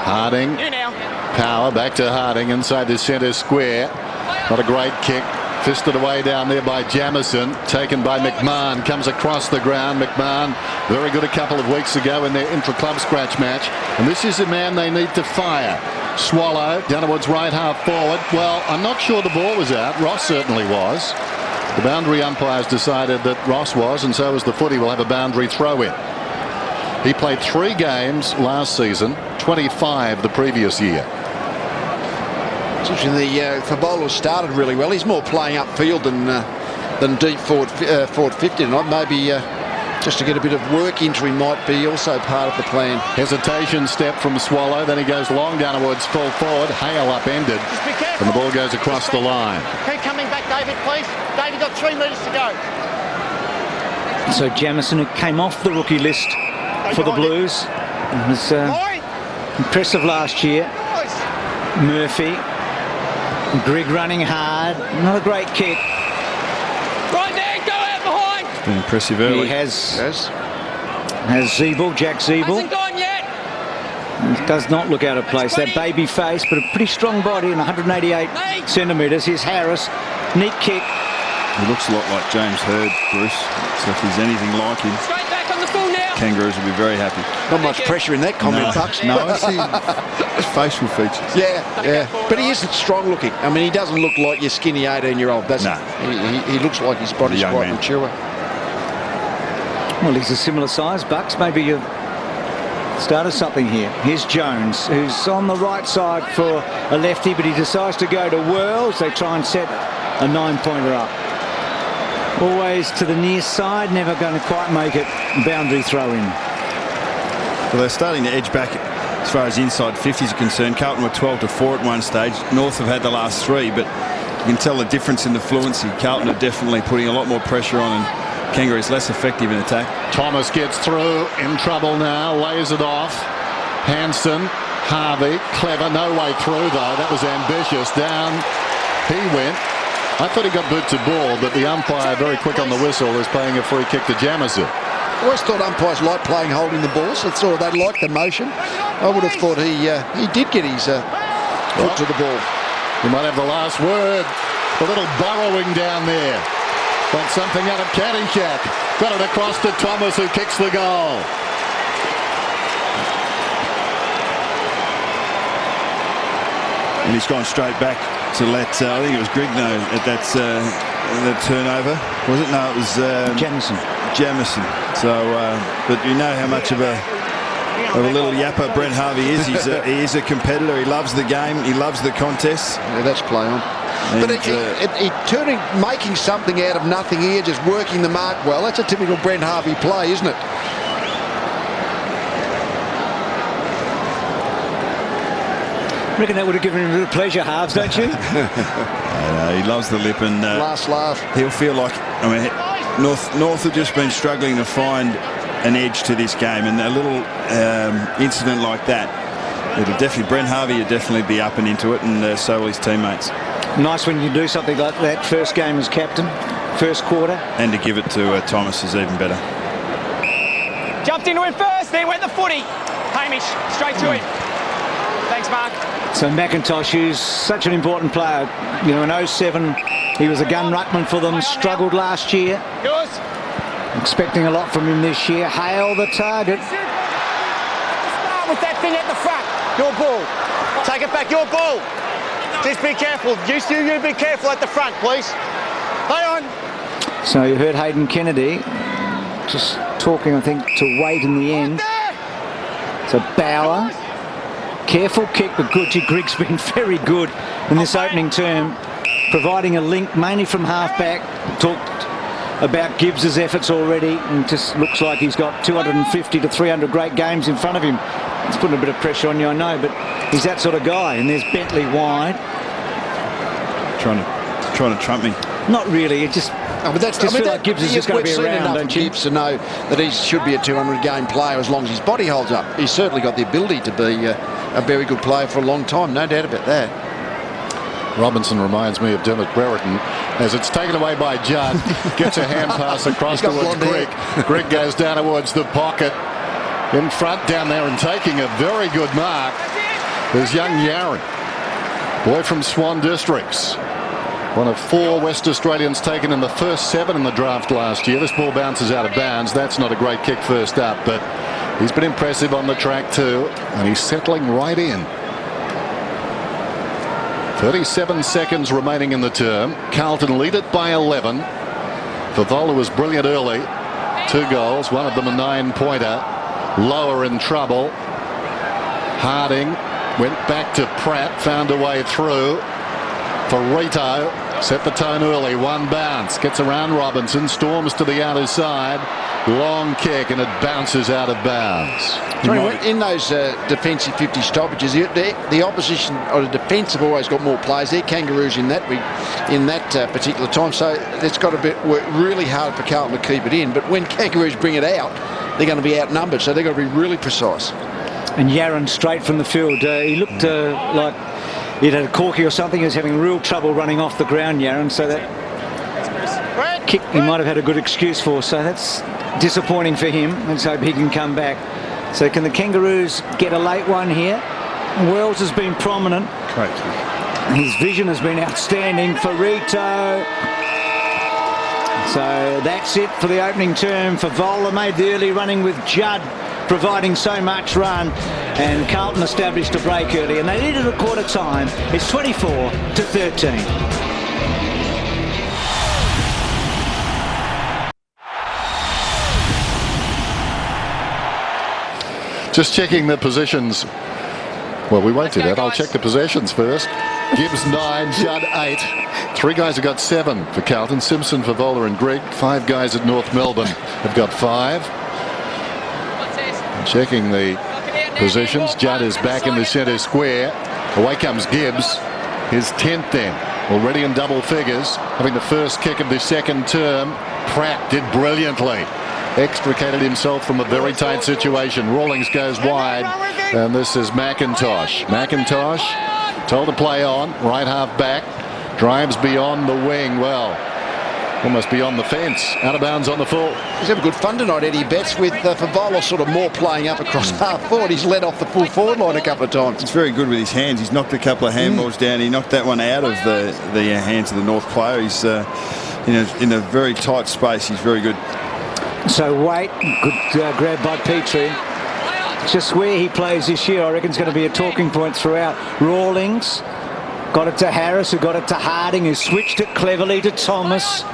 Harding. Power back to Harding inside the centre square. Not a great kick. Fisted away down there by Jamison. Taken by McMahon. Comes across the ground. McMahon, very good a couple of weeks ago in their intra-club scratch match. And this is a man they need to fire. Swallow down towards right half forward. Well, I'm not sure the ball was out. Ross certainly was. The boundary umpires decided that Ross was, and so was the footy. Will have a boundary throw in. He played 3 games last season, 25 the previous year. The Fabolo started really well. He's more playing upfield than deep forward 50 tonight. Maybe just to get a bit of work into him might be also part of the plan. Hesitation step from Swallow. Then he goes long down towards full forward. Hale upended. And the ball goes across the line. Keep coming back, David, please. David, got 3 metres to go. So Jamison, who came off the rookie list for the Blues, was impressive last year. Murphy. Grigg running hard. Not a great kick. Right there, go out behind. It's been impressive early. He has Zeeble, Jack Zeeble. Hasn't gone yet. It does not look out of place. That baby face, but a pretty strong body and 188 centimetres. Here's Harris. Neat kick. He looks a lot like James Hird, Bruce. So if he's anything like him, Straight back on the full now. Kangaroos will be very happy. Not much pressure in that comment, Bucks. No, I see his facial features. Yeah. But he isn't strong looking. I mean, he doesn't look like your skinny 18-year-old. He looks like his body's quite mature. Well, he's a similar size, Bucks. Maybe you've started something here. Here's Jones, who's on the right side for a lefty, but he decides to go to Worlds. They try and set a 9-pointer up. Always to the near side, never going to quite make it. Boundary throw in. Well, they're starting to edge back as far as inside 50s are concerned. Carlton were 12-4 at one stage. North have had the last 3, but you can tell the difference in the fluency. Carlton are definitely putting a lot more pressure on, and Kangaroos less effective in attack. Thomas gets through, in trouble now, lays it off. Hanson, Harvey, clever, no way through though. That was ambitious. Down he went. I thought he got boot to ball, but the umpire, very quick on the whistle, is playing a free kick to Jamison. I always thought umpires like playing holding the ball, so they like the motion. I would have thought he did get his foot to the ball. He might have the last word. A little burrowing down there. Like something out of Caddyshack. Got it across to Thomas, who kicks the goal. And he's gone straight back to let, I think it was Grigg at that turnover. Was it? No, it was Jamison. So, but you know how much of a little yapper Brent Harvey is. He is a competitor. He loves the game. He loves the contests. Yeah, that's play on. And, but making something out of nothing here, just working the mark well. That's a typical Brent Harvey play, isn't it? I reckon that would have given him a little pleasure, Halves, don't you? He loves the lip, and last laugh. He'll feel like, I mean, North have just been struggling to find an edge to this game, and a little incident like that, it'll definitely, Brent Harvey will definitely be up and into it, and so will his teammates. Nice when you do something like that. First game as captain, first quarter. And to give it to Thomas is even better. Jumped into him first, then went the footy. Hamish, straight to him. Thanks, Mark. So McIntosh, who's such an important player, you know, in 07 he was a gun ruckman for them, struggled last year. Yours. Expecting a lot from him this year. Hale the target. Start with that thing at the front. Your ball. Take it back, your ball. Just be careful. You be careful at the front, please. Play on. So you heard Hayden Kennedy just talking, I think, to Wade in the end. So Bauer. Careful kick, but Gucci Grigg's been very good in this opening term, providing a link mainly from halfback. Talked about Gibbs' efforts already, and just looks like he's got 250 to 300 great games in front of him. It's putting a bit of pressure on you, I know, but he's that sort of guy. And there's Bentley wide. Trying to trump me. Not really. It just. But that's, feel like Gibbs is just going to be around, don't you? Gibbs to know that he should be a 200-game player as long as his body holds up. He's certainly got the ability to be a very good player for a long time, no doubt about that. Robinson reminds me of Dermot Brereton as it's taken away by Judd. Gets a hand pass across towards Grigg. Grigg goes down towards the pocket. In front down there and taking a very good mark. There's young Yaron, boy from Swan Districts. One of 4 West Australians taken in the first 7 in the draft last year. This ball bounces out of bounds. That's not a great kick first up, but he's been impressive on the track too, and he's settling right in. 37 seconds remaining in the term. Carlton lead it by 11. Favola was brilliant early. 2 goals, one of them a 9-pointer. Lower in trouble. Harding went back to Pratt, found a way through. Farito set the tone early. 1 bounce, gets around Robinson, storms to the outer side. Long kick, and it bounces out of bounds. In those defensive 50 stoppages, the opposition or the defence have always got more players. They're Kangaroos in that particular time, so it's got to work really hard for Carlton to keep it in. But when Kangaroos bring it out, they're going to be outnumbered, so they've got to be really precise. And Yaron straight from the field. He looked like he'd had a corky or something. He was having real trouble running off the ground, Yaron, so that kick he might have had a good excuse for, so that's disappointing for him. Let's hope he can come back. So can the Kangaroos get a late one here? Wells has been prominent. Great. His vision has been outstanding. Farito. So that's it for the opening term. Favola made the early running with Judd providing so much run, and Carlton established a break early, and they needed a quarter time. It's 24-13. Just checking the positions. Well, we won't do that. I'll check the possessions first. Gibbs 9, Judd 8. 3 guys have got 7 for Carlton. Simpson, Favola and Grigg. 5 guys at North Melbourne have got 5. Checking the positions. Judd is back in the centre square. Away comes Gibbs. His 10th then. Already in double figures. Having the first kick of the second term. Pratt did brilliantly. Extricated himself from a very tight situation. Rawlings goes wide, and this is McIntosh. McIntosh told to play on, right half back, drives beyond the wing, well, almost beyond the fence, out of bounds on the full. He's having good fun tonight, Eddie Betts, with Favola sort of more playing up across half forward. He's led off the full forward line a couple of times. He's very good with his hands. He's knocked a couple of handballs down. He knocked that one out of the hands of the North player. He's in a very tight space. He's very good. So Waite, good grab by Petrie. Just where he plays this year, I reckon, is going to be a talking point throughout. Rawlings got it to Harris, who got it to Harding, who switched it cleverly to Thomas.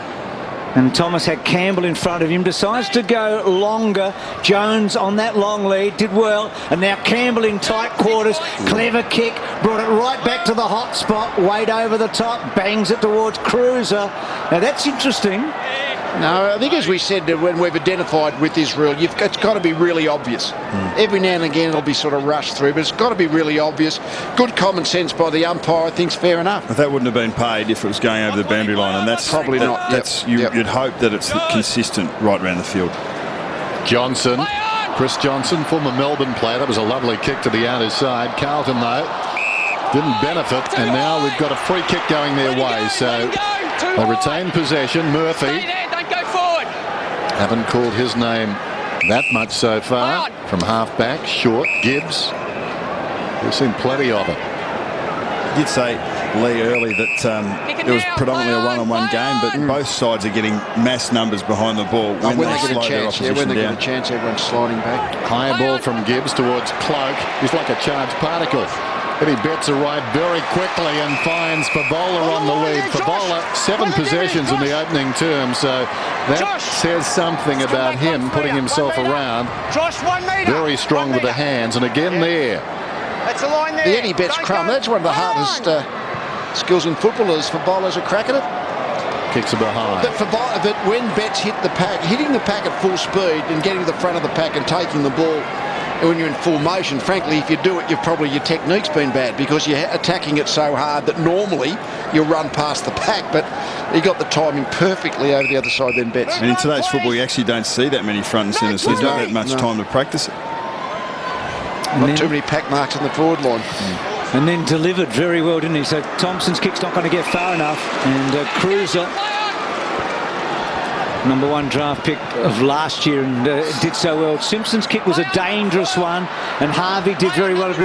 And Thomas had Campbell in front of him, decides to go longer. Jones on that long lead, did well. And now Campbell in tight quarters, clever kick, brought it right back to the hot spot. Waite over the top, bangs it towards Cruiser. Now that's interesting. No, I think as we said when we've identified with this rule, it's got to be really obvious. Every now and again it'll be sort of rushed through, but it's got to be really obvious. Good common sense by the umpire, I think's fair enough. But that wouldn't have been paid if it was going over the boundary line, and that's probably not. You'd hope that it's consistent right around the field. Johnson, Chris Johnson, former Melbourne player. That was a lovely kick to the outer side. Carlton, though, didn't benefit, and now we've got a free kick going their way. So they retain possession. Murphy. Haven't called his name that much so far. From half-back, short, Gibbs. We've seen plenty of it. I did say, Lee, early that it was predominantly a one-on-one game, but both sides are getting mass numbers behind the ball when they get a slow their chance. opposition When they down. get a chance, everyone's sliding back. High ball from Gibbs towards Cloak. He's like a charged particle. Eddie Betts arrived very quickly and finds Favola on the lead. Favola, 7 possessions in the opening term, so that says something about him putting himself around. Very strong with the hands, and again there. That's a line there. The Eddie Betts crumb, that's one of the hardest skills in football, is Favola's a crack at it. Kicks are behind. But when Betts hit the pack, hitting the pack at full speed and getting to the front of the pack and taking the ball, when you're in full motion, frankly, if you do it, your technique's been bad, because you're attacking it so hard that normally you'll run past the pack, but he got the timing perfectly over the other side then Betts. And in today's football, you actually don't see that many front and centres, so there's not that much time to practice it. Not too many pack marks in the forward line. And then delivered very well, didn't he? So Thompson's kick's not going to get far enough, and Cruiser, number 1 draft pick of last year, and did so well. Simpson's kick was a dangerous one, and Harvey did very well.